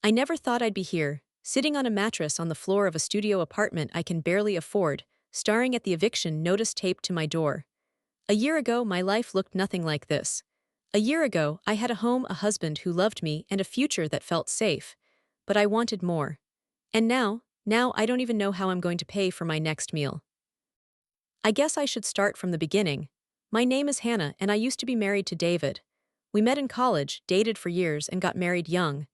I never thought I'd be here, sitting on a mattress on the floor of a studio apartment I can barely afford, staring at the eviction notice taped to my door. A year ago, my life looked nothing like this. A year ago, I had a home, a husband who loved me, and a future that felt safe. But I wanted more. And now I don't even know how I'm going to pay for my next meal. I guess I should start from the beginning. My name is Hannah, and I used to be married to David. We met in college, dated for years, and got married young.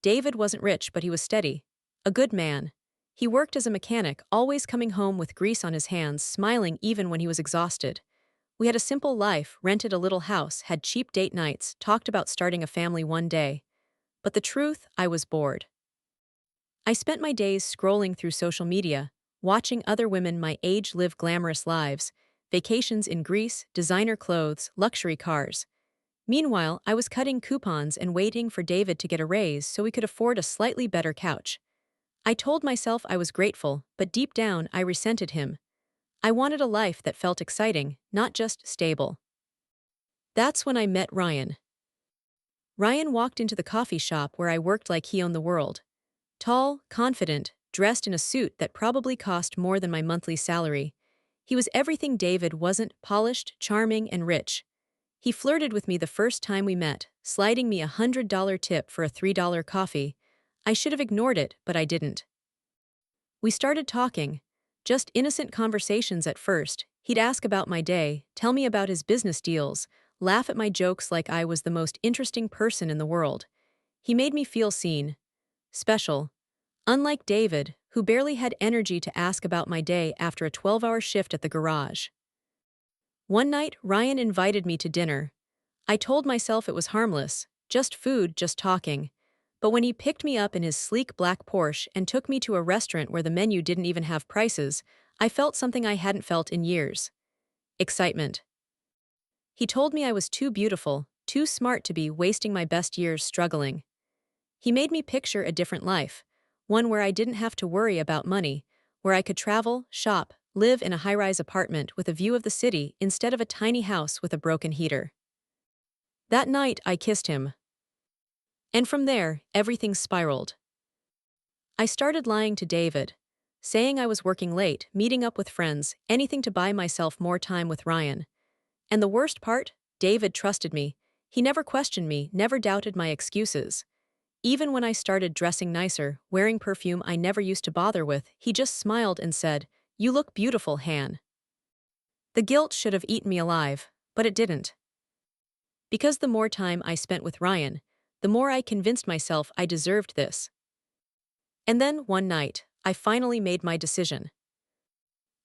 David wasn't rich, but he was steady. A good man. He worked as a mechanic, always coming home with grease on his hands, smiling even when he was exhausted. We had a simple life, rented a little house, had cheap date nights, talked about starting a family one day. But the truth, I was bored. I spent my days scrolling through social media, watching other women my age live glamorous lives, vacations in Greece, designer clothes, luxury cars. Meanwhile, I was cutting coupons and waiting for David to get a raise so we could afford a slightly better couch. I told myself I was grateful, but deep down I resented him. I wanted a life that felt exciting, not just stable. That's when I met Ryan. Ryan walked into the coffee shop where I worked like he owned the world. Tall, confident, dressed in a suit that probably cost more than my monthly salary. He was everything David wasn't: polished, charming, and rich. He flirted with me the first time we met, sliding me $100 tip for a $3 coffee. I should have ignored it, but I didn't. We started talking. Just innocent conversations at first. He'd ask about my day, tell me about his business deals, laugh at my jokes like I was the most interesting person in the world. He made me feel seen. Special. Unlike David, who barely had energy to ask about my day after a 12-hour shift at the garage. One night, Ryan invited me to dinner. I told myself it was harmless, just food, just talking. But when he picked me up in his sleek black Porsche and took me to a restaurant where the menu didn't even have prices, I felt something I hadn't felt in years. Excitement. He told me I was too beautiful, too smart to be wasting my best years struggling. He made me picture a different life, one where I didn't have to worry about money, where I could travel, shop, live in a high-rise apartment with a view of the city instead of a tiny house with a broken heater. That night, I kissed him. And from there, everything spiraled. I started lying to David, saying I was working late, meeting up with friends, anything to buy myself more time with Ryan. And the worst part? David trusted me. He never questioned me, never doubted my excuses. Even when I started dressing nicer, wearing perfume I never used to bother with, he just smiled and said, "You look beautiful, Han." The guilt should have eaten me alive, but it didn't. Because the more time I spent with Ryan, the more I convinced myself I deserved this. And then, one night, I finally made my decision.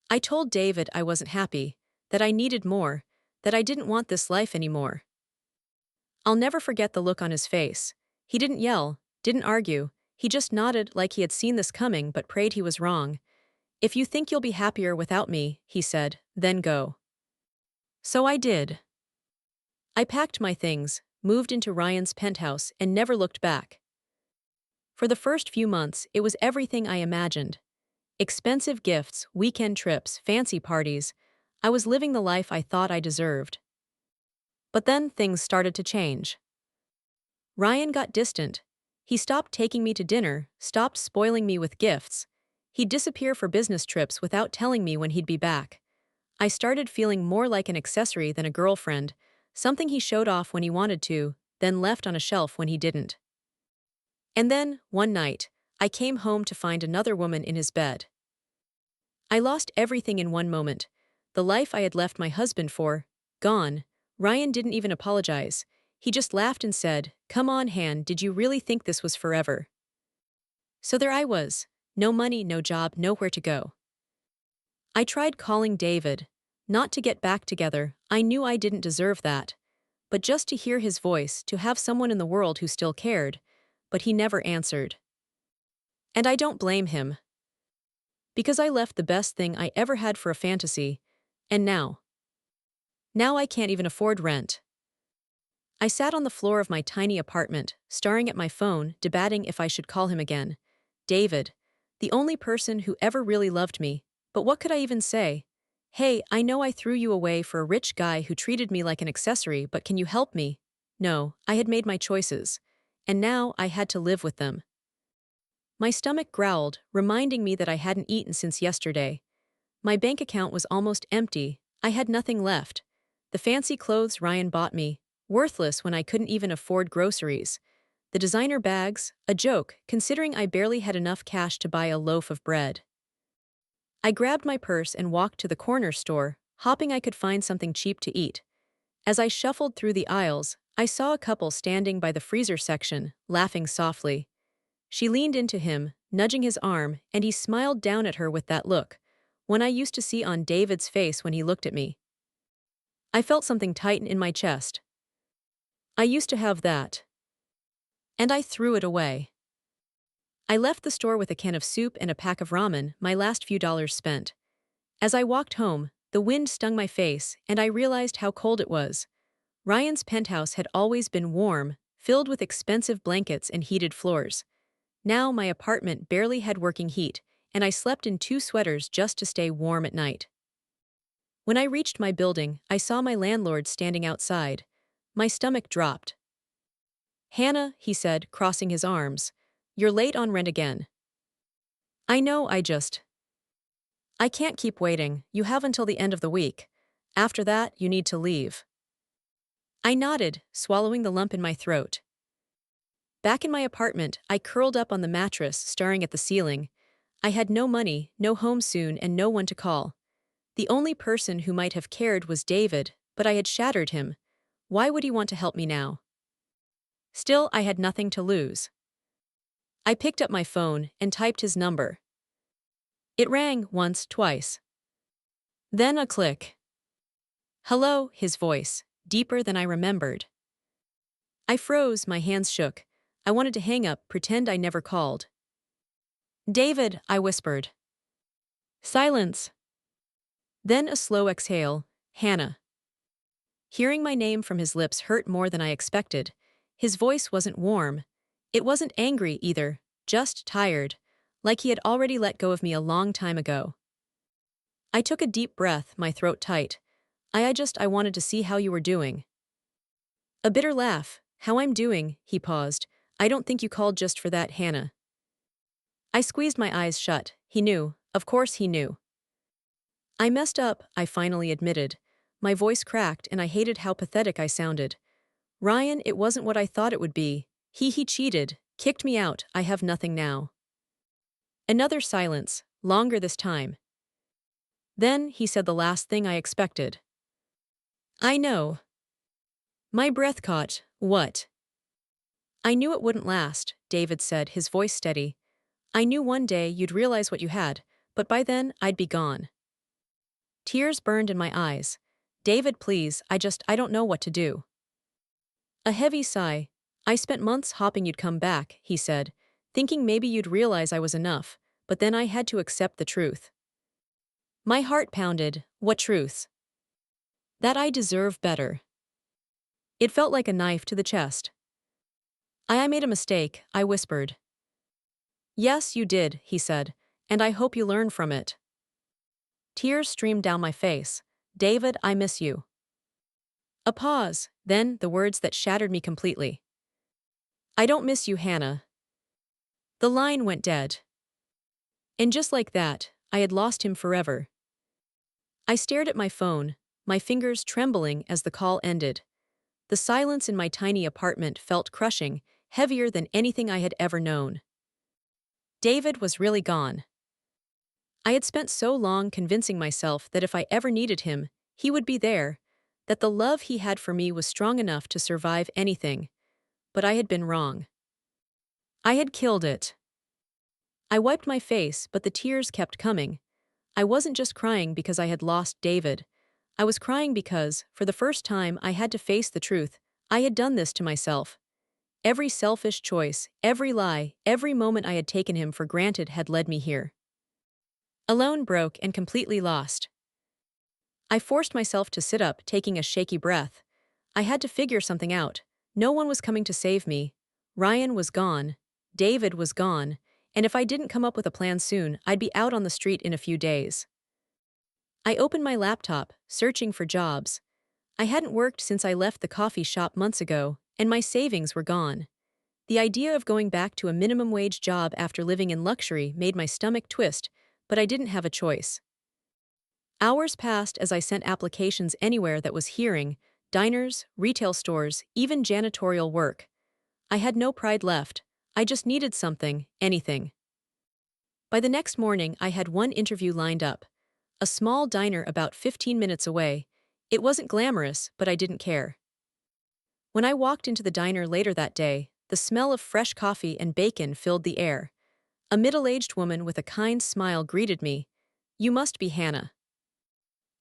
I told David I wasn't happy, that I needed more, that I didn't want this life anymore. I'll never forget the look on his face. He didn't yell, didn't argue, he just nodded like he had seen this coming but prayed he was wrong. "If you think you'll be happier without me," he said, "then go." So I did. I packed my things, moved into Ryan's penthouse, and never looked back. For the first few months, it was everything I imagined. Expensive gifts, weekend trips, fancy parties. I was living the life I thought I deserved. But then things started to change. Ryan got distant. He stopped taking me to dinner, stopped spoiling me with gifts. He'd disappear for business trips without telling me when he'd be back. I started feeling more like an accessory than a girlfriend, something he showed off when he wanted to, then left on a shelf when he didn't. And then, one night, I came home to find another woman in his bed. I lost everything in one moment. The life I had left my husband for, gone. Ryan didn't even apologize. He just laughed and said, "Come on, Han, did you really think this was forever?" So there I was. No money, no job, nowhere to go. I tried calling David. Not to get back together, I knew I didn't deserve that. But just to hear his voice, to have someone in the world who still cared. But he never answered. And I don't blame him. Because I left the best thing I ever had for a fantasy. And now I can't even afford rent. I sat on the floor of my tiny apartment, staring at my phone, debating if I should call him again. David. The only person who ever really loved me. But what could I even say? "Hey, I know I threw you away for a rich guy who treated me like an accessory, but can you help me?" No, I had made my choices. And now I had to live with them. My stomach growled, reminding me that I hadn't eaten since yesterday. My bank account was almost empty. I had nothing left. The fancy clothes Ryan bought me, worthless when I couldn't even afford groceries. The designer bags, a joke, considering I barely had enough cash to buy a loaf of bread. I grabbed my purse and walked to the corner store, hoping I could find something cheap to eat. As I shuffled through the aisles, I saw a couple standing by the freezer section, laughing softly. She leaned into him, nudging his arm, and he smiled down at her with that look, one I used to see on David's face when he looked at me. I felt something tighten in my chest. I used to have that. And I threw it away. I left the store with a can of soup and a pack of ramen, my last few dollars spent. As I walked home, the wind stung my face, and I realized how cold it was. Ryan's penthouse had always been warm, filled with expensive blankets and heated floors. Now my apartment barely had working heat, and I slept in 2 sweaters just to stay warm at night. When I reached my building, I saw my landlord standing outside. My stomach dropped. "Hannah," he said, crossing his arms, "you're late on rent again." "I know, I can't keep waiting. You have until the end of the week. After that, you need to leave." I nodded, swallowing the lump in my throat. Back in my apartment, I curled up on the mattress, staring at the ceiling. I had no money, no home soon, and no one to call. The only person who might have cared was David, but I had shattered him. Why would he want to help me now? Still, I had nothing to lose. I picked up my phone and typed his number. It rang once, twice. Then a click. "Hello," his voice, deeper than I remembered. I froze, my hands shook. I wanted to hang up, pretend I never called. "David," I whispered. Silence. Then a slow exhale. "Hannah." Hearing my name from his lips hurt more than I expected. His voice wasn't warm. It wasn't angry either, just tired, like he had already let go of me a long time ago. I took a deep breath, my throat tight. I wanted to see how you were doing. A bitter laugh. "How I'm doing," he paused. "I don't think you called just for that, Hannah." I squeezed my eyes shut. He knew. Of course he knew. "I messed up," I finally admitted. My voice cracked and I hated how pathetic I sounded. "Ryan, it wasn't what I thought it would be. He cheated, kicked me out, I have nothing now." Another silence, longer this time. Then he said the last thing I expected. "I know." My breath caught. "What?" "I knew it wouldn't last," David said, his voice steady. "I knew one day you'd realize what you had, but by then I'd be gone." Tears burned in my eyes. "David, please, I don't know what to do." A heavy sigh. "I spent months hoping you'd come back," he said, "thinking maybe you'd realize I was enough, but then I had to accept the truth." My heart pounded. What truth? That I deserve better. It felt like a knife to the chest. I made a mistake," I whispered. "Yes, you did," he said, "and I hope you learn from it." Tears streamed down my face. "David, I miss you." A pause, then the words that shattered me completely. "I don't miss you, Hannah." The line went dead. And just like that, I had lost him forever. I stared at my phone, my fingers trembling as the call ended. The silence in my tiny apartment felt crushing, heavier than anything I had ever known. David was really gone. I had spent so long convincing myself that if I ever needed him, he would be there, that the love he had for me was strong enough to survive anything. But I had been wrong. I had killed it. I wiped my face, but the tears kept coming. I wasn't just crying because I had lost David. I was crying because, for the first time, I had to face the truth. I had done this to myself. Every selfish choice, every lie, every moment I had taken him for granted had led me here. Alone, broke, and completely lost. I forced myself to sit up, taking a shaky breath. I had to figure something out. No one was coming to save me. Ryan was gone. David was gone. And if I didn't come up with a plan soon, I'd be out on the street in a few days. I opened my laptop, searching for jobs. I hadn't worked since I left the coffee shop months ago, and my savings were gone. The idea of going back to a minimum wage job after living in luxury made my stomach twist, but I didn't have a choice. Hours passed as I sent applications anywhere that was hearing: diners, retail stores, even janitorial work. I had no pride left. I just needed something, anything. By the next morning, I had one interview lined up. A small diner about 15 minutes away. It wasn't glamorous, but I didn't care. When I walked into the diner later that day, the smell of fresh coffee and bacon filled the air. A middle-aged woman with a kind smile greeted me. "You must be Hannah."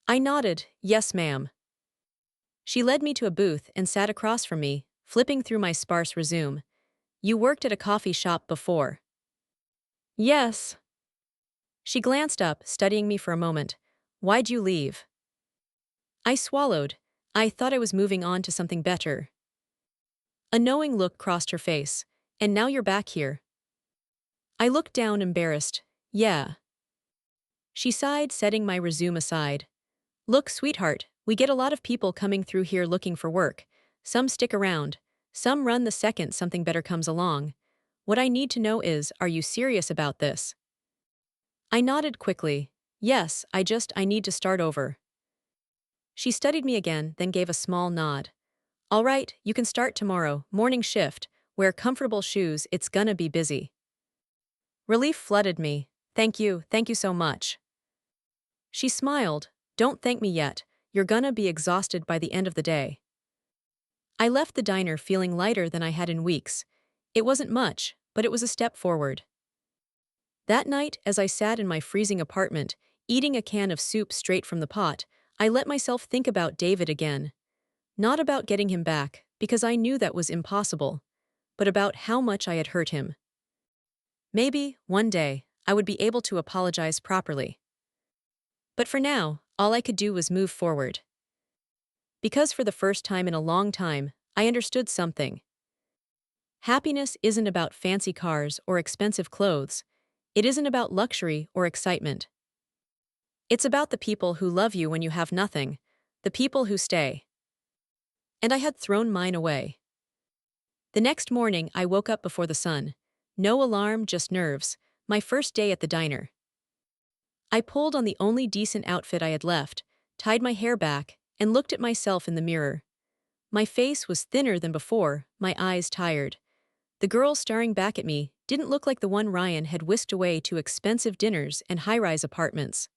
I nodded, "Yes, ma'am." She led me to a booth and sat across from me, flipping through my sparse resume. "You worked at a coffee shop before." "Yes." She glanced up, studying me for a moment. "Why'd you leave?" I swallowed. I thought I was moving on to something better. A knowing look crossed her face. "And now you're back here." I looked down, embarrassed. "Yeah." She sighed, setting my resume aside. "Look, sweetheart, we get a lot of people coming through here looking for work. Some stick around. Some run the second something better comes along. What I need to know is, are you serious about this?" I nodded quickly. "Yes, I need to start over." She studied me again, then gave a small nod. "All right, you can start tomorrow, morning shift. Wear comfortable shoes, it's gonna be busy." Relief flooded me. Thank you so much." She smiled. "Don't thank me yet. You're gonna be exhausted by the end of the day." I left the diner feeling lighter than I had in weeks. It wasn't much, but it was a step forward. That night, as I sat in my freezing apartment, eating a can of soup straight from the pot, I let myself think about David again. Not about getting him back, because I knew that was impossible, but about how much I had hurt him. Maybe, one day, I would be able to apologize properly. But for now, all I could do was move forward. Because for the first time in a long time, I understood something. Happiness isn't about fancy cars or expensive clothes. It isn't about luxury or excitement. It's about the people who love you when you have nothing, the people who stay. And I had thrown mine away. The next morning, I woke up before the sun. No alarm, just nerves. My first day at the diner. I pulled on the only decent outfit I had left, tied my hair back, and looked at myself in the mirror. My face was thinner than before, my eyes tired. The girl staring back at me didn't look like the one Ryan had whisked away to expensive dinners and high-rise apartments.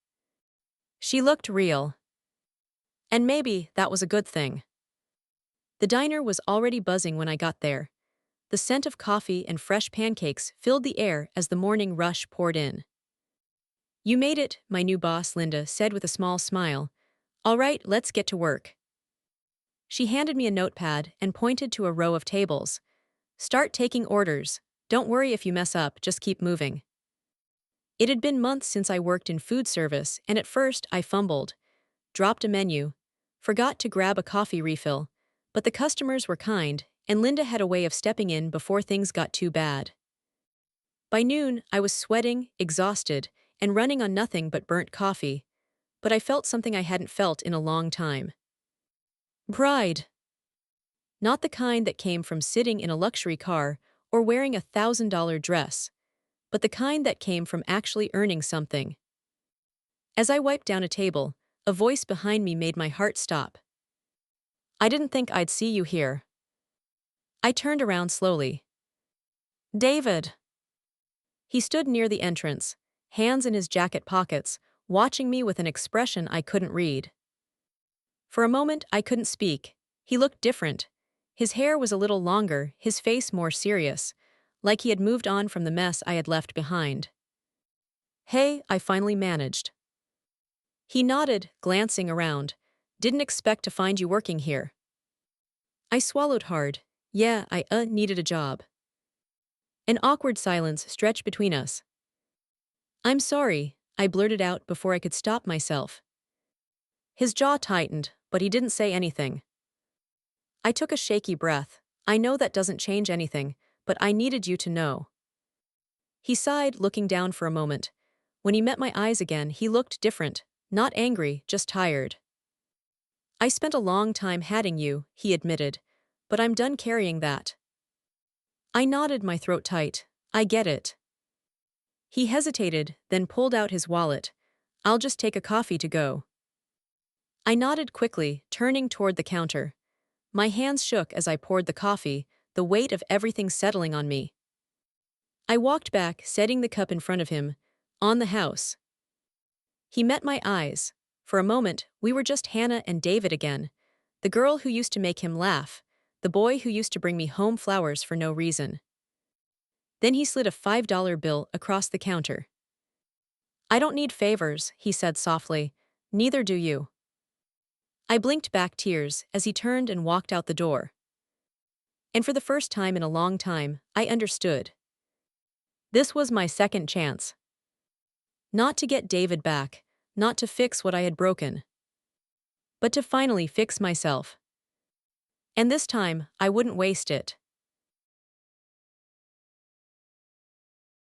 She looked real. And maybe that was a good thing. The diner was already buzzing when I got there. The scent of coffee and fresh pancakes filled the air as the morning rush poured in. "You made it," my new boss, Linda, said with a small smile. "All right, let's get to work." She handed me a notepad and pointed to a row of tables. "Start taking orders. Don't worry if you mess up, just keep moving." It had been months since I worked in food service, and at first I fumbled, dropped a menu, forgot to grab a coffee refill, but the customers were kind, and Linda had a way of stepping in before things got too bad. By noon, I was sweating, exhausted, and running on nothing but burnt coffee, but I felt something I hadn't felt in a long time. Pride. Not the kind that came from sitting in a luxury car or wearing $1,000 dress, but the kind that came from actually earning something. As I wiped down a table, a voice behind me made my heart stop. "I didn't think I'd see you here." I turned around slowly. "David." He stood near the entrance, hands in his jacket pockets, watching me with an expression I couldn't read. For a moment, I couldn't speak. He looked different. His hair was a little longer, his face more serious, like he had moved on from the mess I had left behind. "Hey," I finally managed. He nodded, glancing around. "Didn't expect to find you working here." I swallowed hard. Yeah, I needed a job. An awkward silence stretched between us. "I'm sorry," I blurted out before I could stop myself. His jaw tightened, but he didn't say anything. I took a shaky breath. "I know that doesn't change anything, but I needed you to know." He sighed, looking down for a moment. When he met my eyes again, he looked different, not angry, just tired. "I spent a long time hating you," he admitted, "but I'm done carrying that." I nodded, my throat tight. I get it. He hesitated, then pulled out his wallet. I'll just take a coffee to go. I nodded quickly, turning toward the counter. My hands shook as I poured the coffee, the weight of everything settling on me. I walked back, setting the cup in front of him. On the house. He met my eyes. For a moment, we were just Hannah and David again. The girl who used to make him laugh. The boy who used to bring me home flowers for no reason. Then he slid a $5 bill across the counter. I don't need favors, he said softly. Neither do you. I blinked back tears as he turned and walked out the door. And for the first time in a long time, I understood. This was my second chance. Not to get David back, not to fix what I had broken, but to finally fix myself. And this time, I wouldn't waste it.